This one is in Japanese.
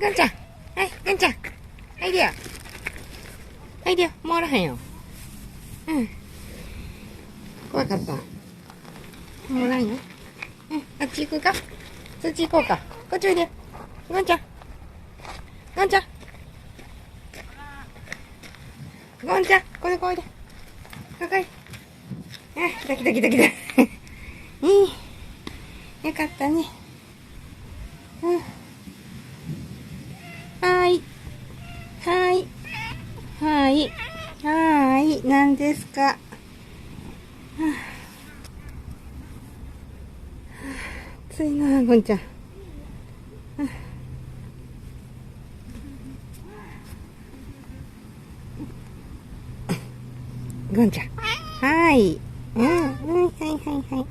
ゴンちゃん。はい、ゴンちゃん。はいでよ。はいでよ。もうおらへんよ。うん。怖かった。もうおらんよ。うん。あっち行くか？そっち行こうか。こっちおいでよ。ゴンちゃん。ゴンちゃん。ゴンちゃん。これこいで。ここい。あ、来た来た来た来た。よかったね。うん。はーい。はーい。はーい。はーい。何ですか。はあ、暑いな、ゴンちゃん。ゴンちゃん。はーい。うん、はいはいはいはい。